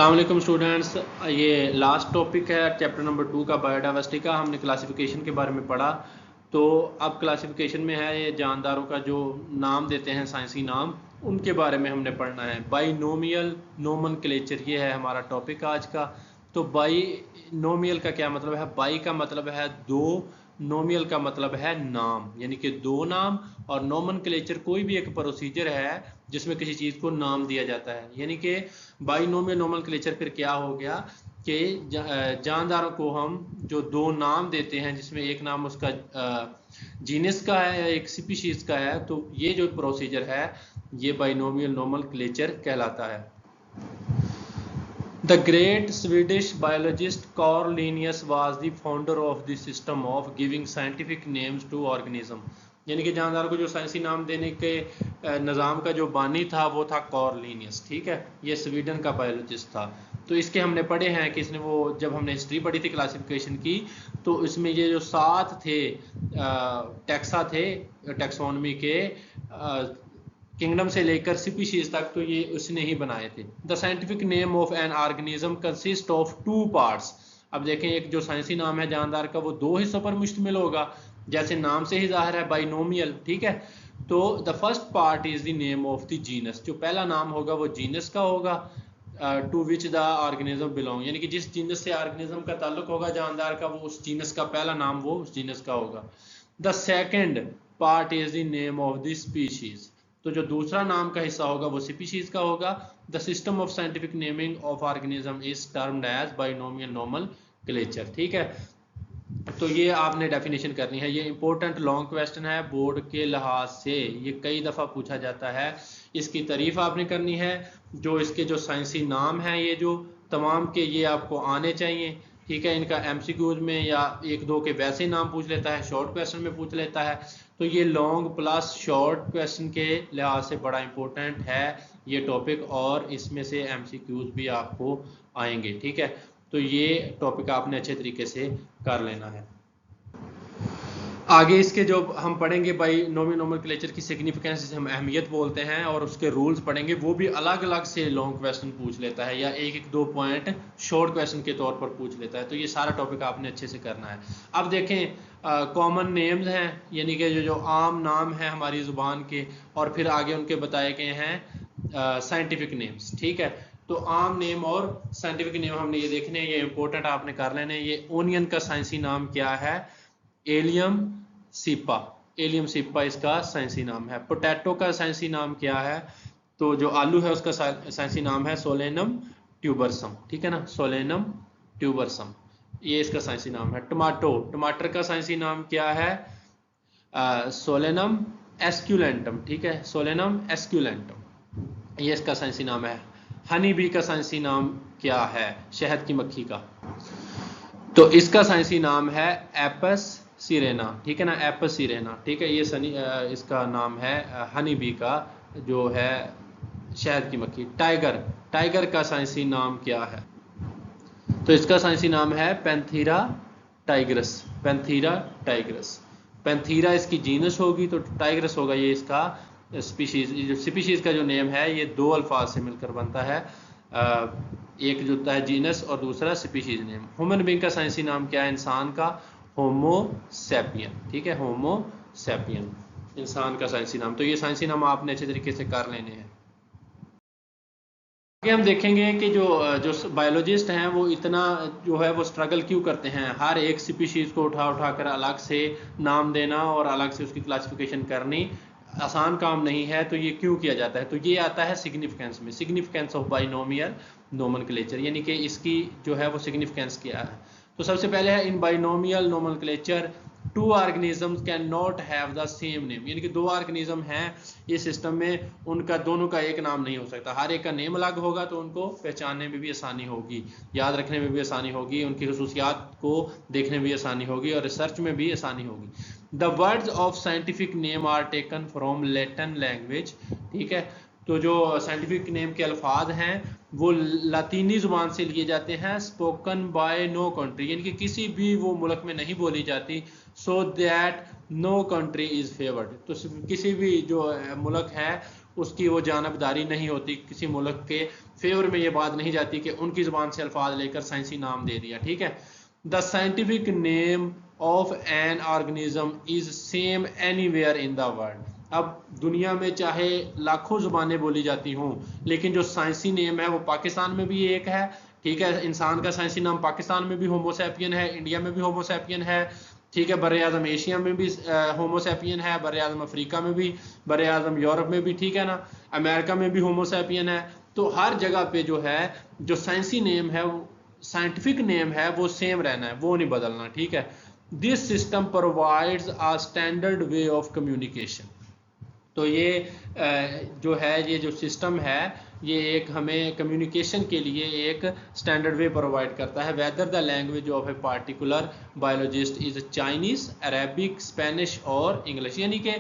अस्सलाम वालेकुम स्टूडेंट्स, ये लास्ट टॉपिक है चैप्टर नंबर 2 का बायोडाइवर्सिटी का। हमने क्लासिफिकेशन के बारे में पढ़ा। तो अब क्लासिफिकेशन में है ये जानदारों का जो नाम देते हैं, साइंसी नाम, उनके बारे में हमने पढ़ना है। बाइनोमियल नोमेनक्लेचर, ये है हमारा टॉपिक आज का। तो बाइनोमियल का क्या मतलब है? बाई का मतलब है दो, नोमियल का मतलब है नाम, यानी कि दो नाम। और नोमेनक्लेचर कोई भी एक प्रोसीजर है जिसमें किसी चीज़ को नाम दिया जाता है। यानी कि बाइनोमियल नोमेनक्लेचर फिर क्या हो गया कि जानदारों को हम जो दो नाम देते हैं, जिसमें एक नाम उसका जीनस का है या एक स्पीशीज का है, तो ये जो प्रोसीजर है ये बाइनोमियल नोमेनक्लेचर कहलाता है। The great Swedish biologist Carl Linnaeus was the founder of the system of giving scientific names to organism। यानी कि जानदार को जो साइंसी नाम देने के निज़ाम का जो बानी था वो था कार्ल लीनियस। ठीक है, ये स्वीडन का बायोलॉजिस्ट था। तो इसके हमने पढ़े हैं कि इसने वो, जब हमने हिस्ट्री पढ़ी थी क्लासिफिकेशन की, तो इसमें ये जो 7 थे टैक्सा थे टैक्सोनमी के, किंगडम से लेकर स्पीशीज तक, तो ये उसने ही बनाए थे। The scientific name of an organism consist of 2 parts. अब देखें, एक जो साइंसी नाम है जानदार का वो 2 हिस्सों पर मुश्तमिल होगा, जैसे नाम से ही जाहिर है, बाइनोमियल। ठीक है, तो the first part is the name of the genus. जो पहला नाम होगा वो जीनस का होगा, to which the organism belong, यानी कि जिस जीनस से ऑर्गेनिज्म का ताल्लुक होगा जानदार का, वो उस जीनस का पहला नाम वो उस जीनस का होगा। The second part is the name of the species. तो जो दूसरा नाम का हिस्सा होगा वो स्पीशीज का होगा। The system of scientific naming of organism is termed as binomial nomenclature. ठीक है, तो ये आपने डेफिनेशन करनी है। ये इंपॉर्टेंट लॉन्ग क्वेश्चन है, बोर्ड के लिहाज से ये कई दफ़ा पूछा जाता है। इसकी तारीफ आपने करनी है। जो इसके जो साइंसी नाम हैं, ये जो तमाम के, ये आपको आने चाहिए। ठीक है, इनका एमसीक्यूज में या 1-2 के वैसे नाम पूछ लेता है, शॉर्ट क्वेश्चन में पूछ लेता है। तो ये लॉन्ग प्लस शॉर्ट क्वेश्चन के लिहाज से बड़ा इंपॉर्टेंट है ये टॉपिक, और इसमें से एमसीक्यूज भी आपको आएंगे। ठीक है, तो ये टॉपिक आपने अच्छे तरीके से कर लेना है। आगे इसके जो हम पढ़ेंगे बाइनोमियल नोमेनक्लेचर की सिग्निफिकेंस, जिसे हम अहमियत बोलते हैं, और उसके रूल्स पढ़ेंगे। वो भी अलग अलग से लॉन्ग क्वेश्चन पूछ लेता है या 1-2 पॉइंट शॉर्ट क्वेश्चन के तौर पर पूछ लेता है। तो ये सारा टॉपिक आपने अच्छे से करना है। अब देखें, कॉमन नेम्स हैं, यानी कि जो आम नाम है हमारी ज़ुबान के, और फिर आगे उनके बताए गए हैं साइंटिफिक नेम्स। ठीक है, तो आम नेम और साइंटिफिक नेम हमने ये देखने हैं, ये इंपॉर्टेंट आपने कर लेने। ये ओनियन का साइंसी नाम क्या है? Allium cepa. एलियम सीपा इसका साइंसी नाम है। पोटैटो का साइंसी नाम क्या है? तो जो आलू है उसका साइंसी नाम है सोलेनम ट्यूबरसम। ठीक है ना, सोलेनम ट्यूबरसम, ये इसका साइंसी नाम है। टमाटर का साइंसी नाम क्या है? सोलेनम एस्क्यूलेंटम। ठीक है, सोलेनम एस्क्यूलेंटम, ये इसका साइंसी नाम है। हनी बी का साइंसी नाम क्या है? शहद की मक्खी का, तो इसका साइंसी नाम है एपस सिरेना। ठीक है ना, एपस सिरेना। ठीक है, ये इसका नाम है हनी बी का, जो है शहद की मक्खी। टाइगर का साइंसी नाम क्या है? तो इसका साइंसी नाम है पैंथीरा टाइग्रस। पैंथीरा टाइग्रस, पैंथीरा इसकी जीनस होगी, तो टाइग्रस होगा ये इसका स्पीशीज। जो स्पीशीज का जो नेम है ये 2 अल्फाज से मिलकर बनता है, एक जो होता है जीनस और दूसरा स्पीशीज नेम। ह्यूमन बीइंग का साइंसी नाम क्या है? इंसान का होमो सैपियन। ठीक है, होमो सैपियन इंसान का साइंसी नाम। तो ये साइंसी नाम आपने अच्छे तरीके से कर लेने हैं। आगे हम देखेंगे कि जो बायोलॉजिस्ट हैं वो इतना जो है वो स्ट्रगल क्यों करते हैं, हर एक स्पीशीज़ को उठा कर अलग से नाम देना और अलग से उसकी क्लासिफिकेशन करनी आसान काम नहीं है। तो ये क्यों किया जाता है? तो ये आता है सिग्निफिकेंस में, सिग्निफिकेंस ऑफ बाइनोमियल नोमेनक्लेचर, यानी कि इसकी जो है वो सिग्निफिकेंस क्या है। तो सबसे पहले है, in binomial nomenclature 2 organisms can not have the same name. यानी कि 2 ऑर्गेनिज्म हैं इस सिस्टम में, उनका दोनों का एक नाम नहीं हो सकता। हर एक का नेम अलग होगा, तो उनको पहचानने में भी आसानी होगी, याद रखने में भी आसानी होगी, उनकी खसूसियात को देखने में भी आसानी होगी, और रिसर्च में भी आसानी होगी। The words of scientific name are taken from Latin language. ठीक है, तो जो साइंटिफिक नेम के अल्फाज हैं वो लातीनी ज़ुबान से लिए जाते हैं। स्पोकन बाय नो कंट्री, यानी कि किसी भी वो मुल्क में नहीं बोली जाती। So that no country is favoured, तो किसी भी जो मुल्क है उसकी वो जानबदारी नहीं होती, किसी मुल्क के फेवर में ये बात नहीं जाती कि उनकी ज़ुबान से अल्फाज लेकर साइंसी नाम दे दिया, ठीक है। The scientific name of an organism is same anywhere in the world. अब दुनिया में चाहे लाखों ज़ुबानें बोली जाती हों, लेकिन जो साइंसी नेम है वो पाकिस्तान में भी एक है, ठीक है। इंसान का साइंसी नाम पाकिस्तान में भी होमोसैपियन है, इंडिया में भी होमोसैपियन है, ठीक है। बर आज़म एशिया में भी होमोसैपियन है, बर आज़म अफ्रीका में भी, बर आज़म यूरोप में भी, ठीक है ना, अमेरिका में भी होमोसैपियन है। तो हर जगह पे जो है जो साइंसी नेम है, साइंटिफिक नेम है, वो सेम रहना है, वो नहीं बदलना, ठीक है। This system provides a standard way of communication. तो ये जो है ये जो सिस्टम है ये एक हमें कम्युनिकेशन के लिए एक स्टैंडर्ड वे प्रोवाइड करता है। Whether the language of a particular biologist is Chinese, Arabic, Spanish और इंग्लिश, यानी कि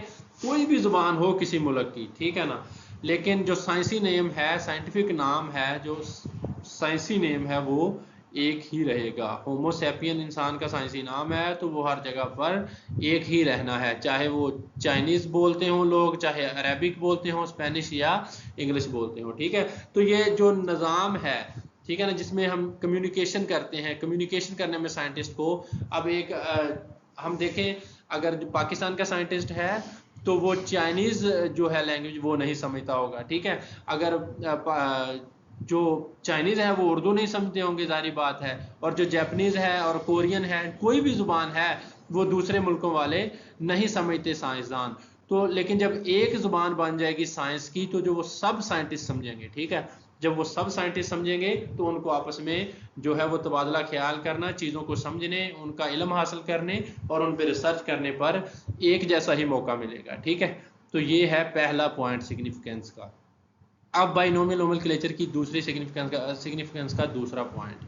कोई भी ज़ुबान हो किसी मुल्क की, ठीक है ना। लेकिन जो साइंसी नेम है, साइंटिफिक नाम है, जो साइंसी नेम है वो एक ही रहेगा। होमोसैपियन इंसान का साइंसी नाम है तो वो हर जगह पर एक ही रहना है, चाहे वो चाइनीज़ बोलते हों लोग, चाहे अरेबिक बोलते हों, स्पेनिश या इंग्लिश बोलते हों, ठीक है। तो ये जो निज़ाम है, ठीक है ना, जिसमें हम कम्युनिकेशन करते हैं, कम्युनिकेशन करने में साइंटिस्ट को अब एक हम देखें, अगर पाकिस्तान का साइंटिस्ट है तो वो चाइनीज़ जो है लैंग्वेज वो नहीं समझता होगा, ठीक है। अगर जो चाइनीज़ है वो उर्दू नहीं समझते होंगे, जारी बात है। और जो जापानीज़ है और कोरियन है, कोई भी ज़ुबान है वो दूसरे मुल्कों वाले नहीं समझते साइंसदान। तो लेकिन जब एक ज़ुबान बन जाएगी साइंस की तो जो वो सब साइंटिस्ट समझेंगे, ठीक है। जब वो सब साइंटिस्ट समझेंगे तो उनको आपस में जो है वो तबादला ख्याल करना, चीज़ों को समझने, उनका इल्म हासिल करने और उन पर रिसर्च करने पर एक जैसा ही मौका मिलेगा, ठीक है। तो ये है पहला पॉइंट सिग्निफिकेंस का। अब बाइनोमियल नोमेनक्लेचर की दूसरी सिग्निफिकेंस का दूसरा point,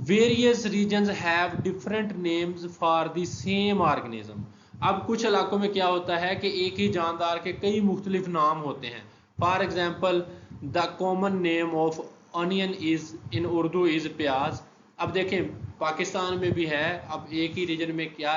various regions have different names for the same organism. अब कुछ इलाकों में क्या होता है कि एक ही जानदार के कई मुख्तलिफ नाम होते हैं। For example the common name of onion is in Urdu is प्याज। अब देखें पाकिस्तान में भी है, अब एक ही रीजन में क्या,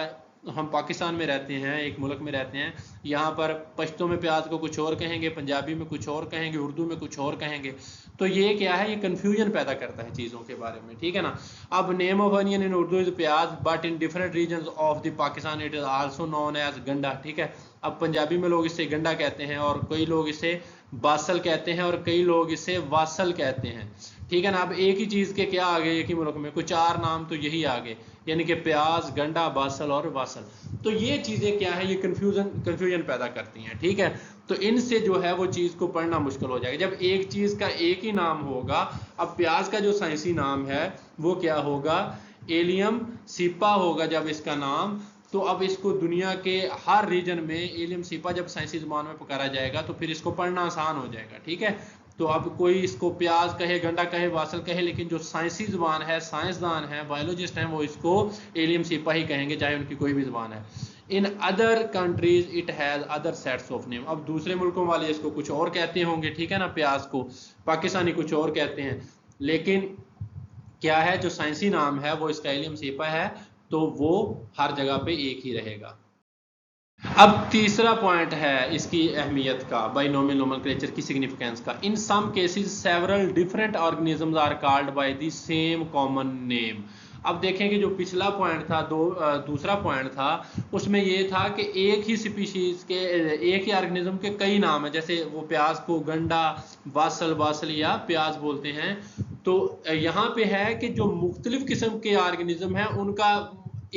हम पाकिस्तान में रहते हैं, एक मुल्क में रहते हैं, यहाँ पर पश्तो में प्याज को कुछ और कहेंगे, पंजाबी में कुछ और कहेंगे, उर्दू में कुछ और कहेंगे। तो ये क्या है, ये कन्फ्यूजन पैदा करता है चीज़ों के बारे में, ठीक है ना। अब name of onion in Urdu is pyaz but in different region of the Pakistan it is also known as ganda, ठीक है। अब पंजाबी में लोग इसे गंडा कहते हैं और कई लोग इसे बासल कहते हैं और कई लोग इसे वासल कहते हैं, ठीक है ना। अब एक ही चीज़ के क्या आ गए एक ही मुल्क में, कुछ चार नाम तो यही आ गए, यानी कि प्याज, गंडा, बासल और वासल। तो ये चीज़ें क्या है, ये कन्फ्यूजन पैदा करती हैं, ठीक है। तो इनसे जो है वो चीज़ को पढ़ना मुश्किल हो जाएगा जब एक चीज़ का एक ही नाम होगा। अब प्याज का जो साइंसी नाम है वो क्या होगा, एलियम सीपा होगा जब इसका नाम। तो अब इसको दुनिया के हर रीजन में एलियम सीपा जब साइंसी ज़ुबान में पुकारा जाएगा तो फिर इसको पढ़ना आसान हो जाएगा, ठीक है। तो अब कोई इसको प्याज कहे, गंडा कहे, वासल कहे, लेकिन जो साइंसी ज़ुबान है, साइंसदान है, बायोलॉजिस्ट हैं, वो इसको एलियम सीपा ही कहेंगे, चाहे उनकी कोई भी ज़ुबान है। In other countries it has other sets of name. अब दूसरे मुल्कों वाले इसको कुछ और कहते होंगे, ठीक है ना, प्याज को पाकिस्तानी कुछ और कहते हैं, लेकिन क्या है जो साइंसी नाम है वो इसका एलियम सीपा है, तो वो हर जगह पे एक ही रहेगा। अब तीसरा पॉइंट है इसकी अहमियत का, बाइनोमियल नोमेनक्लेचर की सिग्निफिकेंस का। In some cases several different organisms are called by the same common name. अब देखें कि जो पिछला पॉइंट था, दूसरा पॉइंट था, उसमें ये था कि एक ही स्पीशीज़ के, एक ही ऑर्गेनिज्म के कई नाम है, जैसे वो प्याज को गंडा, बासल या प्याज बोलते हैं। तो यहाँ पे है कि जो मुख्तलिफ किस्म के ऑर्गेनिज्म हैं उनका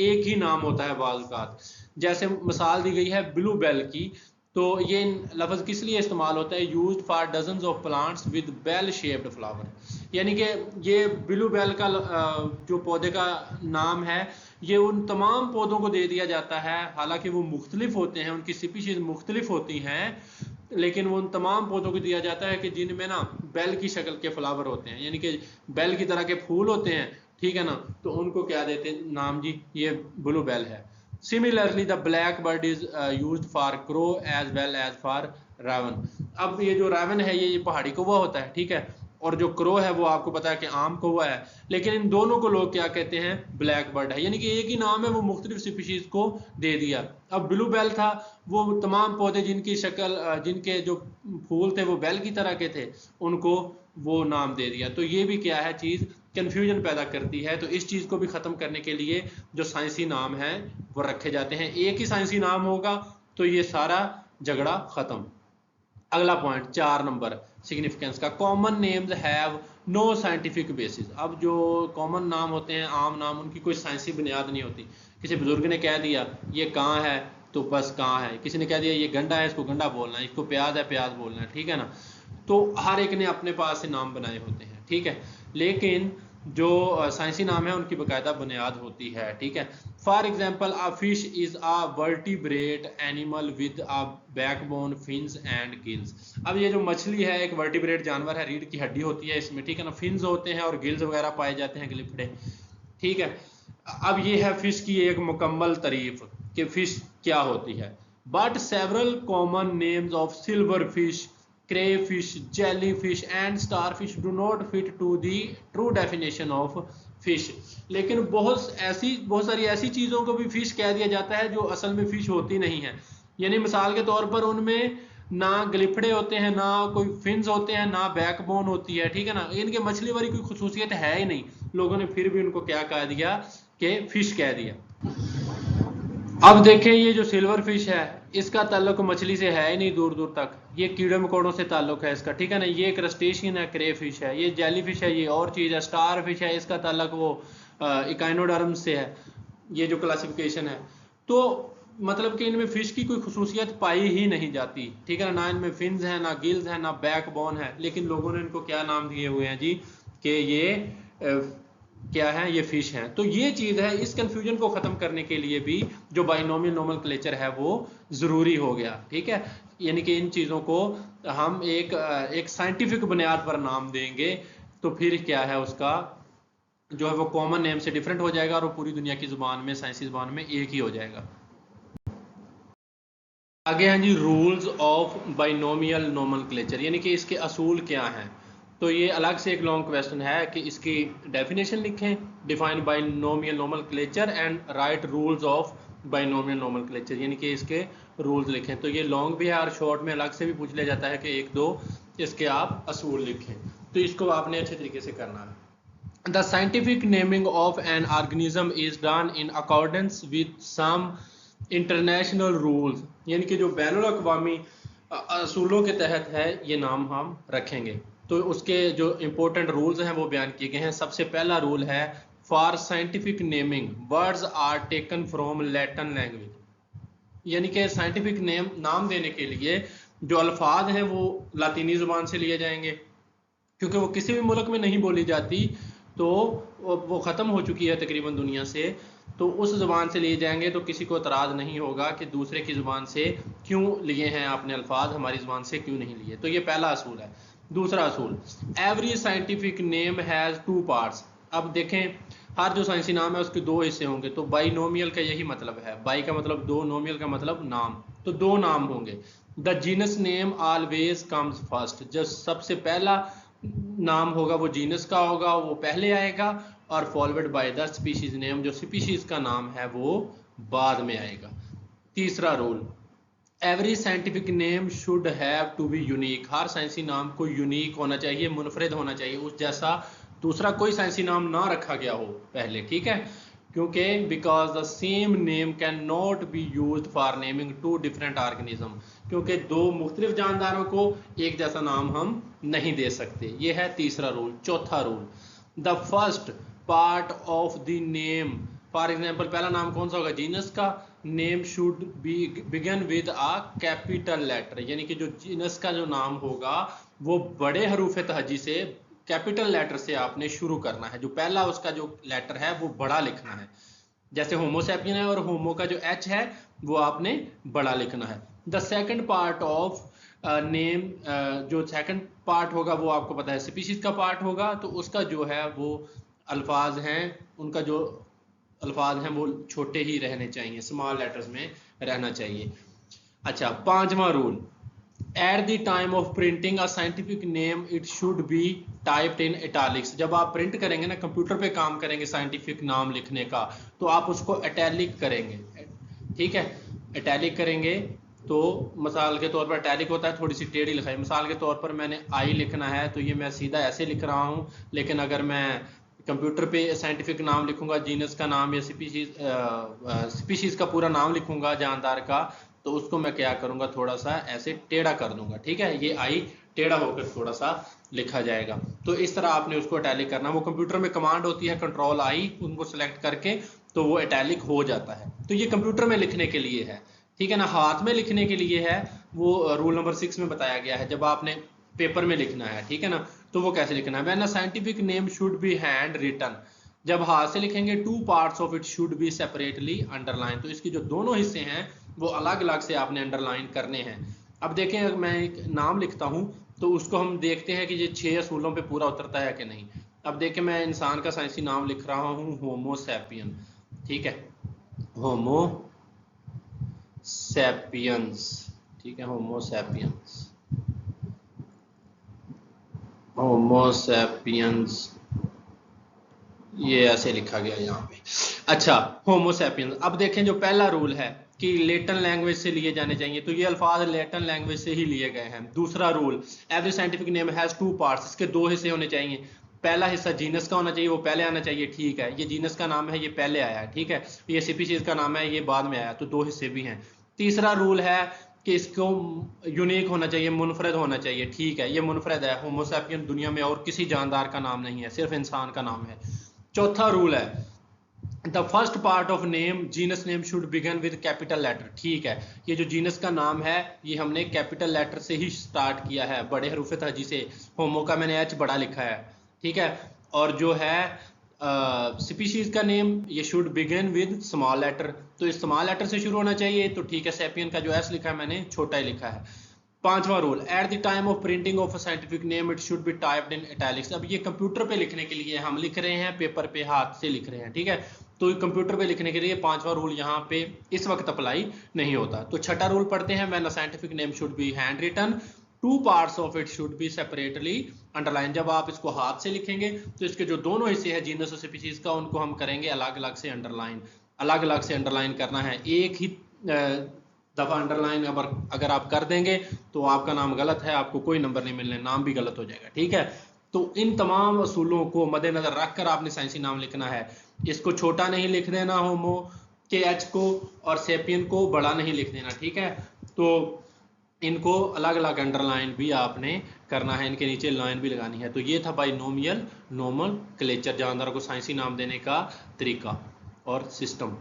एक ही नाम होता है बाज़। जैसे मिसाल दी गई है ब्लू बेल की, तो ये लफ्ज़ किस लिए इस्तेमाल होता है, used for dozens of plants with bell shaped flower. यानी कि ये ब्लू बेल का जो पौधे का नाम है ये उन तमाम पौधों को दे दिया जाता है, हालांकि वो मुख्तलिफ होते हैं, उनकी स्पीशीज़ मुख्तलिफ होती हैं, लेकिन वो उन तमाम पौधों को दिया जाता है कि जिनमें ना बेल की शक्ल के फ्लावर होते हैं, यानी कि बेल की तरह के फूल होते हैं, ठीक है ना। तो उनको क्या देते हैं नाम जी, ये ब्लू बेल है। Similarly, the blackbird is used for crow as well as for raven। अब ये जो raven है ये पहाड़ी कौवा होता है, ठीक है। और जो क्रो है वो आपको पता है कि आम कौवा है, लेकिन इन दोनों को लोग क्या कहते हैं, ब्लैक बर्ड है, यानी कि एक ही नाम है, वो मुख्तलिफ स्पीशीज को दे दिया। अब ब्लू बेल था, वो तमाम पौधे जिनकी शक्ल, जिनके जो फूल थे वो बेल की तरह के थे, उनको वो नाम दे दिया। तो ये भी क्या है चीज़, कन्फ्यूजन पैदा करती है। तो इस चीज़ को भी ख़त्म करने के लिए जो साइंसी नाम हैं वो रखे जाते हैं। एक ही साइंसी नाम होगा तो ये सारा झगड़ा ख़त्म। अगला पॉइंट 4 नंबर सिग्निफिकेंस का, common names have no scientific basis. अब जो कॉमन नाम होते हैं, आम नाम, उनकी कोई साइंसी बुनियाद नहीं होती। किसी बुजुर्ग ने कह दिया ये कहाँ है तो बस कहाँ है, किसी ने कह दिया ये गंडा है इसको गंडा बोलना है, इसको प्याज है प्याज बोलना है, ठीक है ना। तो हर एक ने अपने पास से नाम बनाए होते हैं, ठीक है। लेकिन जो साइंसी नाम है उनकी बाकायदा बुनियाद होती है, ठीक है। For example, a fish is a vertebrate animal with a backbone, fins and gills. अब ये जो मछली है एक वर्टिब्रेट जानवर है, रीढ़ की हड्डी होती है इसमें, ठीक है ना, फिन्स होते हैं और गिल्स वगैरह पाए जाते हैं, गिलिफड़े, ठीक है। अब ये है फिश की एक मुकम्मल तारीफ कि फिश क्या होती है। But several common names of silver fish, crayfish, jellyfish and starfish do not fit to the true definition of fish। लेकिन बहुत सारी ऐसी चीज़ों को भी फिश कह दिया जाता है जो असल में फिश होती नहीं है। यानी मिसाल के तौर पर उनमें ना गलिफड़े होते हैं, ना कोई फिन्स होते हैं, ना बैकबोन होती है, ठीक है ना, इनके मछली वाली कोई खसूसियत है ही नहीं, लोगों ने फिर भी उनको क्या कह दिया कि फिश कह दिया। अब देखें ये जो सिल्वर फिश है इसका ताल्लुक मछली से है ही नहीं दूर दूर तक, ये कीड़े मकोड़ों से ताल्लुक है इसका, ठीक है ना। ये क्रस्टेशियन है, क्रे फिश है, ये जेली फिश है, ये और चीज़ है। स्टार फिश है, इसका ताल्लुक वो इकाइनोडर्म से है, ये जो क्लासिफिकेशन है। तो मतलब कि इनमें फिश की कोई खसूसियत पाई ही नहीं जाती, ठीक है ना इनमें फिन्स है, ना गिल्स है, ना बैकबोन है, लेकिन लोगों ने इनको क्या नाम दिए हुए हैं जी कि ये क्या है, ये फिश हैं। तो ये चीज़ है, इस कंफ्यूजन को ख़त्म करने के लिए भी जो बाइनोमियल नोमेनक्लेचर है वो ज़रूरी हो गया, ठीक है। यानी कि इन चीज़ों को हम एक साइंटिफिक बुनियाद पर नाम देंगे तो फिर क्या है उसका जो है वो कॉमन नेम से डिफरेंट हो जाएगा और वो पूरी दुनिया की ज़ुबान में, साइंसी ज़ुबान में एक ही हो जाएगा। आगे हैं जी रूल्स ऑफ बाइनोमियल नोमेनक्लेचर, यानी कि इसके असूल क्या हैं। तो ये अलग से एक लॉन्ग क्वेश्चन है कि इसकी डेफिनेशन लिखें, define binomial nomenclature and right rules of binomial nomenclature, यानी कि इसके रूल्स लिखें। तो ये लॉन्ग भी है और शॉर्ट में अलग से भी पूछ लिया जाता है कि एक दो इसके आप असूल लिखें, तो इसको आपने अच्छे तरीके से करना है। The scientific naming of an organism is done in accordance with some international rules, यानी कि जो बैनुल अक़वामी असूलों के तहत है ये नाम हम रखेंगे। तो उसके जो इम्पोर्टेंट रूल्स हैं वो बयान किए गए हैं। सबसे पहला रूल है for scientific naming words are taken from Latin language, यानी कि साइंटिफिक नेम नाम देने के लिए जो अल्फाज हैं वो लातीनी ज़ुबान से लिए जाएंगे, क्योंकि वो किसी भी मुल्क में नहीं बोली जाती, तो वो ख़त्म हो चुकी है तकरीबन दुनिया से, तो उस ज़ुबान से लिए जाएंगे। तो किसी को एतराज़ नहीं होगा कि दूसरे की ज़ुबान से क्यों लिए हैं आपने अल्फाज, हमारी ज़ुबान से क्यों नहीं लिए। तो ये पहला असूल है। दूसरा असूल, every scientific name has two parts. अब देखें हर जो साइंसी नाम है उसके दो हिस्से होंगे। तो बाइनोमियल का यही मतलब है, बाई का मतलब दो, नोमियल का मतलब नाम, तो दो नाम होंगे। The genus name always comes first, जो सबसे पहला नाम होगा वो जीनस का होगा, वो पहले आएगा, और followed by the species name, जो स्पीशीज का नाम है वो बाद में आएगा। तीसरा रूल, every scientific name should have to be unique, हर साइंसी नाम को यूनिक होना चाहिए, मुनफरिद होना चाहिए, उस जैसा दूसरा कोई साइंसी नाम ना रखा गया हो पहले, ठीक है। क्योंकि because the same name can not be used for naming two different organism, क्योंकि दो मुख्तलिफ जानदारों को एक जैसा नाम हम नहीं दे सकते। ये है तीसरा रूल। चौथा rule, the first part of the name, for example पहला नाम कौन सा होगा, जीनस का, name should be begin with a capital letter, यानी कि जो जीनस का जो नाम होगा वो बड़े हरूफ तहजी से, कैपिटल लेटर से आपने शुरू करना है। जो पहला उसका जो लेटर है वो बड़ा लिखना है, जैसे होमोसेपियन है और होमो का जो एच है वो आपने बड़ा लिखना है। The second part of name, जो सेकंड पार्ट होगा वो आपको पता है स्पीशीज का पार्ट होगा, तो उसका जो है वो अल्फाज हैं, उनका जो अल्फाज हैं वो छोटे ही रहने चाहिए, स्मॉल लेटर्स में रहना चाहिए। अच्छा, पांचवा rule, at the time of printing a scientific name it should B typed in italics. जब आप प्रिंट करेंगे ना, कंप्यूटर पे काम करेंगे साइंटिफिक नाम लिखने का, तो आप उसको इटैलिक करेंगे, ठीक है, इटैलिक करेंगे। तो मिसाल के तौर पर इटैलिक होता है थोड़ी सी टेढ़ी लिखाई, मिसाल के तौर पर मैंने आई लिखना है तो ये मैं सीधा ऐसे लिख रहा हूँ, लेकिन अगर मैं कंप्यूटर पे साइंटिफिक नाम लिखूंगा, जीनस का नाम या स्पीशीज का पूरा नाम लिखूंगा जानदार का, तो उसको मैं क्या करूंगा, थोड़ा सा ऐसे टेढ़ा कर दूंगा, ठीक है, ये आई टेढ़ा होकर थोड़ा सा लिखा जाएगा। तो इस तरह आपने उसको इटैलिक करना। वो कंप्यूटर में कमांड होती है कंट्रोल आई, उनको सेलेक्ट करके तो वो इटैलिक हो जाता है। तो ये कंप्यूटर में लिखने के लिए है, ठीक है ना। हाथ में लिखने के लिए है, वो रूल नंबर 6 में बताया गया है, जब आपने पेपर में लिखना है, ठीक है ना, तो वो कैसे लिखना है। When a scientific name should be hand written, जब हाथ से लिखेंगे, two parts of it should be separately underline, तो इसकी जो दोनों हिस्से हैं वो अलग अलग से आपने अंडरलाइन करने हैं। अब देखें, अगर मैं एक नाम लिखता हूं तो उसको हम देखते हैं कि ये 6 असूलों पे पूरा उतरता है कि नहीं। अब देखें, मैं इंसान का साइंसी नाम लिख रहा हूं, होमो सैपियन, ठीक है, होमो सैपियंस, ठीक है, होमो सैपियंस, होमो सैपियंस, ये ऐसे लिखा गया यहाँ पे। अच्छा, होमो सैपियंस। अब देखें, जो पहला रूल है कि लेटन लैंग्वेज से लिए जाने चाहिए, तो ये अल्फाज लेटन लैंग्वेज से ही लिए गए हैं। दूसरा rule, every scientific name has two parts, इसके दो हिस्से होने चाहिए। पहला हिस्सा जीनस का होना चाहिए, वो पहले आना चाहिए, ठीक है, ये जीनस का नाम है, ये पहले आया है, ठीक है, ये स्पीशीज का नाम है, ये बाद में आया, तो दो हिस्से भी हैं। तीसरा रूल है कि इसको यूनिक होना चाहिए, मुनफरद होना चाहिए, ठीक है, ये मुनफरद है, होमो सैपियन दुनिया में और किसी जानदार का नाम नहीं है, सिर्फ इंसान का नाम है। चौथा रूल है, the first part of name genus name should began with capital letter, ठीक है, ये जो जीनस का नाम है ये हमने कैपिटल लेटर से ही स्टार्ट किया है, बड़े हरूफ तहजी से। होमो का मैंने एच बड़ा लिखा है, ठीक है। और जो है स्पीशीज का नेम, ये should begin with small letter, तो इस स्मॉल लेटर से शुरू होना चाहिए, तो ठीक है, सैपियन का जो एस लिखा है मैंने छोटा ही लिखा है। पांचवा rule, at the time of printing of a scientific name it should B typed in italics. अब ये कंप्यूटर पे लिखने के लिए हम लिख रहे हैं, पेपर पे हाथ से लिख रहे हैं, ठीक है, तो कंप्यूटर पे लिखने के लिए पांचवा रूल यहाँ पे इस वक्त अप्लाई नहीं होता। तो छठा रूल पढ़ते हैं, when a scientific name should be hand written, two parts of it should be separately underline. जब आप इसको हाथ से लिखेंगे तो इसके जो दोनों हिस्से हैं जीनस और स्पीशीज का, उनको हम करेंगे अलग अलग से अंडरलाइन। अलग अलग से अंडरलाइन करना है, एक ही दफा अंडरलाइन अगर आप कर देंगे तो आपका नाम गलत है, आपको कोई नंबर नहीं मिलने, नाम भी गलत हो जाएगा, ठीक है। तो इन तमाम असूलों को मद्देनजर रखकर आपने साइंसी नाम लिखना है। इसको छोटा नहीं लिख देना, होमो के एच को, और सेपियन को बड़ा नहीं लिख देना, ठीक है। तो इनको अलग अलग अंडरलाइन भी आपने करना है, इनके नीचे लाइन भी लगानी है। तो ये था बाइनोमियल नोमेनक्लेचर, जानदारों को साइंसी नाम देने का तरीका और सिस्टम।